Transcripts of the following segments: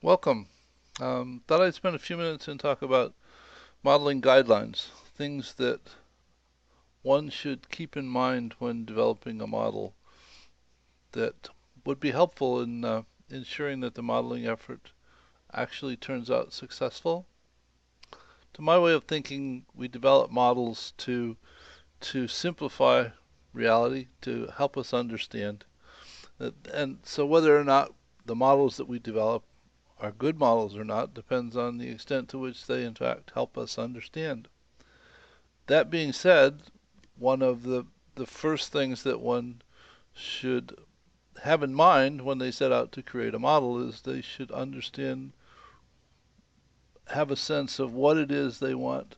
Welcome. Thought I'd spend a few minutes and talk about modeling guidelines, things that one should keep in mind when developing a model that would be helpful in ensuring that the modeling effort actually turns out successful. To my way of thinking, we develop models to simplify reality, to help us understand. And so whether or not the models that we develop are good models or not depends on the extent to which they in fact help us understand. That being said, one of the first things that one should have in mind when they set out to create a model is they should understand, have a sense of what it is they want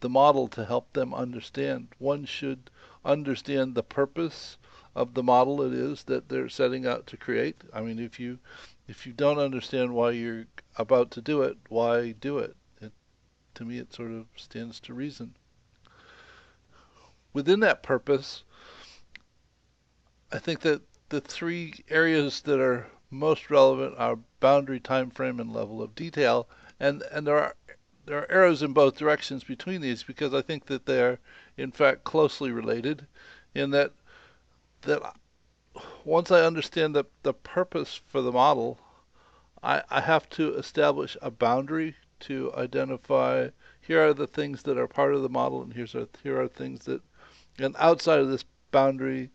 the model to help them understand. One should understand the purpose of the model it is that they're setting out to create. I mean, if you don't understand why you're about to do it, why do it? To me, it sort of stands to reason. Within that purpose, I think that the three areas that are most relevant are boundary, time frame, and level of detail. And there are arrows in both directions between these because I think that they're in fact closely related in that once I understand the purpose for the model, I have to establish a boundary to identify here are the things that are part of the model and here are things that, and outside of this boundary,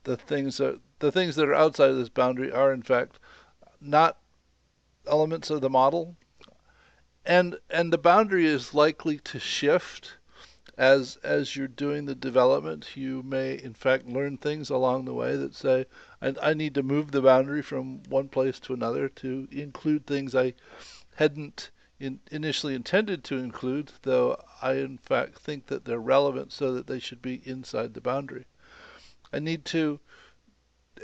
the things that are outside of this boundary are in fact not elements of the model, and the boundary is likely to shift as you're doing the development. You may in fact learn things along the way that say, I need to move the boundary from one place to another to include things I hadn't initially intended to include, though I in fact think that they're relevant so that they should be inside the boundary. I need to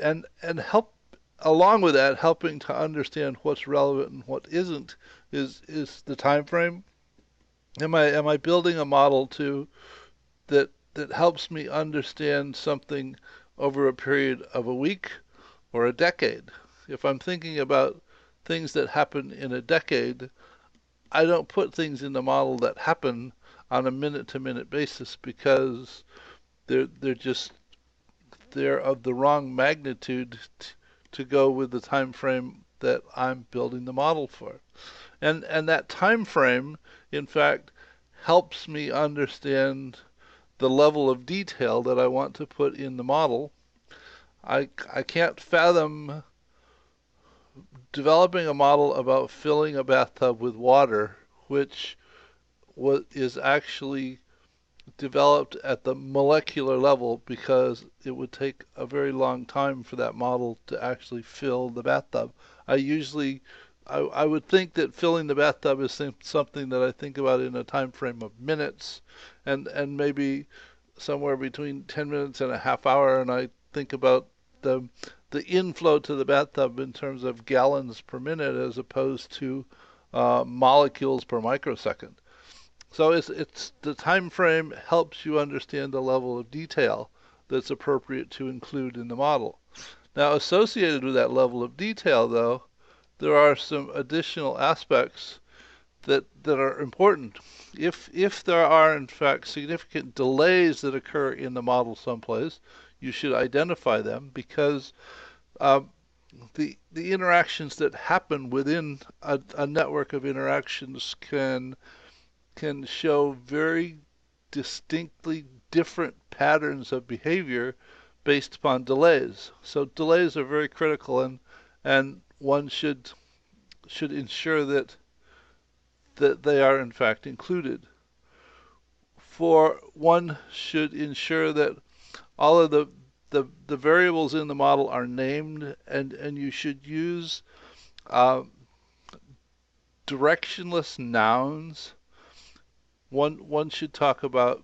and help along with that, helping to understand what's relevant and what isn't is the time frame. Am I building a model that helps me understand something over a period of a week or a decade? If I'm thinking about things that happen in a decade, I don't put things in the model that happen on a minute to minute basis because they're they're of the wrong magnitude to go with the time frame that I'm building the model for. And that time frame, in fact, helps me understand the level of detail that I want to put in the model. I can't fathom developing a model about filling a bathtub with water, which is actually developed at the molecular level because it would take a very long time for that model to actually fill the bathtub. I usually I would think that filling the bathtub is something that I think about in a time frame of minutes and maybe somewhere between 10 minutes and a half hour, and I think about the the inflow to the bathtub in terms of gallons per minute as opposed to molecules per microsecond. So it's the time frame helps you understand the level of detail that's appropriate to include in the model. Now, associated with that level of detail, though, there are some additional aspects that are important. If there are in fact significant delays that occur in the model someplace, you should identify them because um, the interactions that happen within a network of interactions can show very distinctly different patterns of behavior based upon delays. So delays are very critical, and one should ensure that they are in fact included. For one should ensure that all of the variables in the model are named, and you should use uh, directionless nouns. One should talk about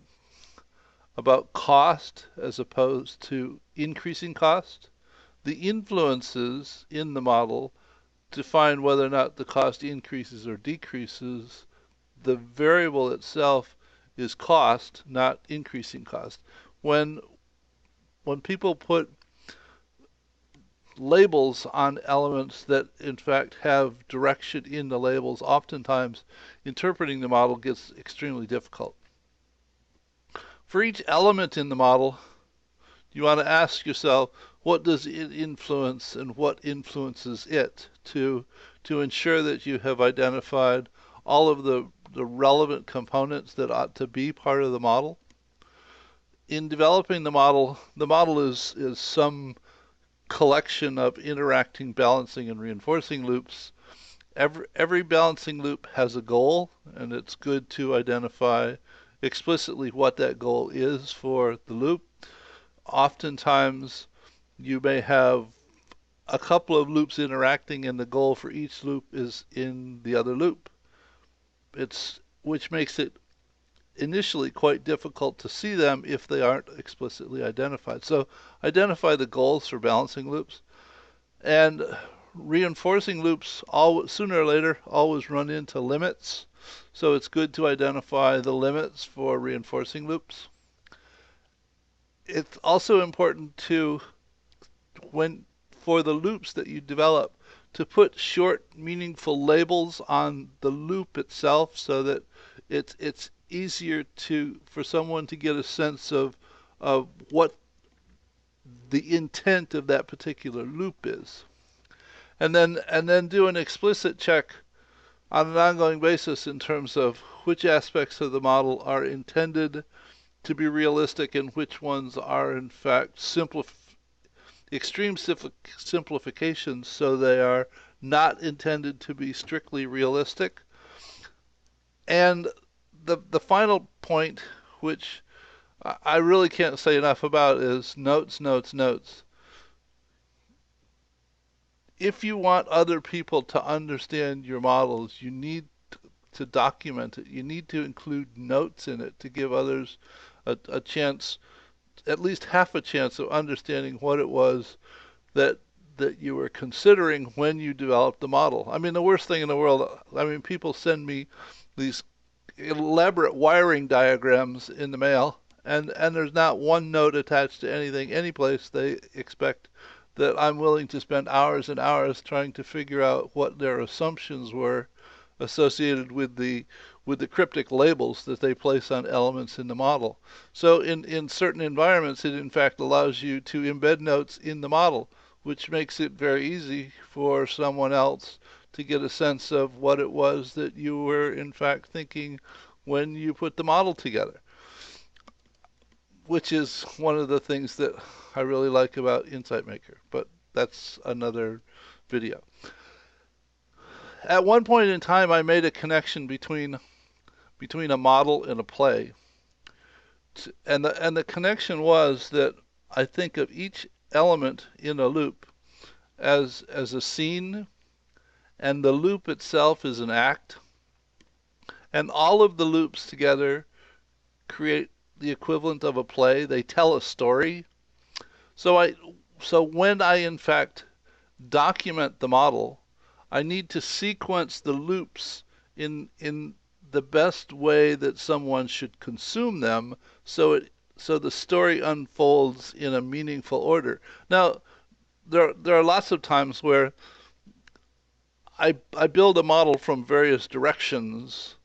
cost as opposed to increasing cost. The influences in the model define whether or not the cost increases or decreases. The variable itself is cost, not increasing cost. When when people put labels on elements that in fact have direction in the labels, oftentimes interpreting the model gets extremely difficult. For each element in the model, you want to ask yourself, what does it influence and what influences it to ensure that you have identified all of the relevant components that ought to be part of the model. In developing the model is some collection of interacting, balancing, and reinforcing loops. Every balancing loop has a goal, and it's good to identify explicitly what that goal is for the loop. Oftentimes, you may have a couple of loops interacting, and the goal for each loop is in the other loop. Which makes it initially quite difficult to see them if they aren't explicitly identified. So identify the goals for balancing loops. And reinforcing loops, sooner or later, always run into limits. So it's good to identify the limits for reinforcing loops. It's also important to, for the loops that you develop, to put short, meaningful labels on the loop itself so that it's easier for someone to get a sense of what the intent of that particular loop is. And then do an explicit check on an ongoing basis in terms of which aspects of the model are intended to be realistic and which ones are in fact extreme simplifications, so they are not intended to be strictly realistic. And the final point, which I really can't say enough about, is notes, notes, notes. If you want other people to understand your models, you need to document it. You need to include notes in it to give others a chance, at least half a chance of understanding what it was that you were considering when you developed the model. I mean, the worst thing in the world, I mean, people send me these elaborate wiring diagrams in the mail, and there's not one note attached to anything, any place. They expect that I'm willing to spend hours and hours trying to figure out what their assumptions were associated with the cryptic labels that they place on elements in the model. So in certain environments, it in fact allows you to embed notes in the model, which makes it very easy for someone else to get a sense of what it was that you were in fact thinking when you put the model together, which is one of the things that I really like about Insight Maker, but that's another video. At one point in time, I made a connection between a model and a play, and the connection was that I think of each element in a loop as a scene, and the loop itself is an act, and all of the loops together create the equivalent of a play. They tell a story. So when I in fact document the model, I need to sequence the loops in the best way that someone should consume them, so the story unfolds in a meaningful order. Now, there are lots of times where I build a model from various directions,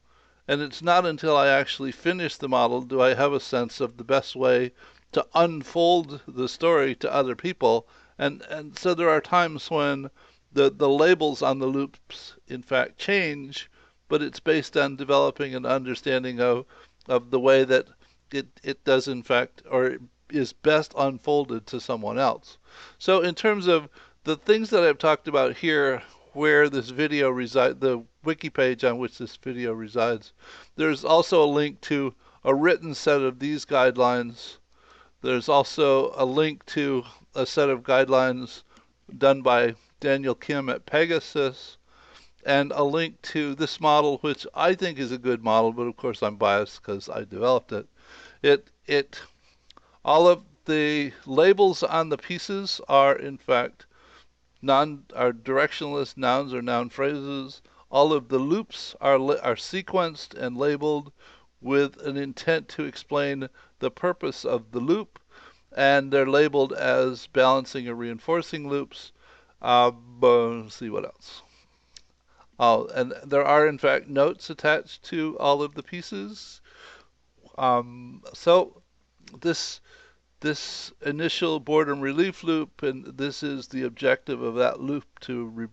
and it's not until I actually finish the model do I have a sense of the best way to unfold the story to other people. And so there are times when the labels on the loops in fact change, but it's based on developing an understanding of the way that it does in fact, or is best unfolded to someone else. So in terms of the things that I've talked about here, where this video resides, the wiki page on which this video resides, there's also a link to a written set of these guidelines. There's also a link to a set of guidelines done by Daniel Kim at Pegasus, and a link to this model, which I think is a good model, but of course I'm biased because I developed it. All of the labels on the pieces are in fact are directionless nouns or noun phrases. All of the loops are sequenced and labeled with an intent to explain the purpose of the loop, and they're labeled as balancing or reinforcing loops. Let's see what else. Oh, and there are in fact notes attached to all of the pieces. So this this initial boredom relief loop, and this is the objective of that loop to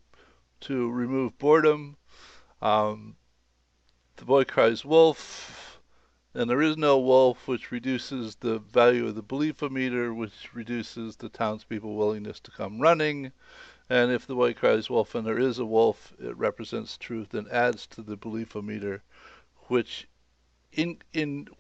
remove boredom. Um, the boy cries wolf, and there is no wolf, which reduces the value of the belief-o-meter, which reduces the townspeople's willingness to come running. And if the boy cries wolf and there is a wolf, it represents truth and adds to the belief-o-meter, which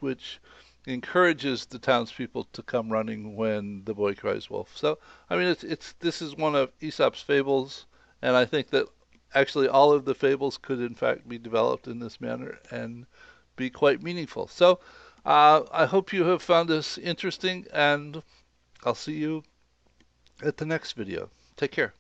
which encourages the townspeople to come running when the boy cries wolf. So, I mean, it's this is one of Aesop's fables, and I think that actually all of the fables could in fact be developed in this manner and be quite meaningful. So, I hope you have found this interesting, and I'll see you at the next video. Take care.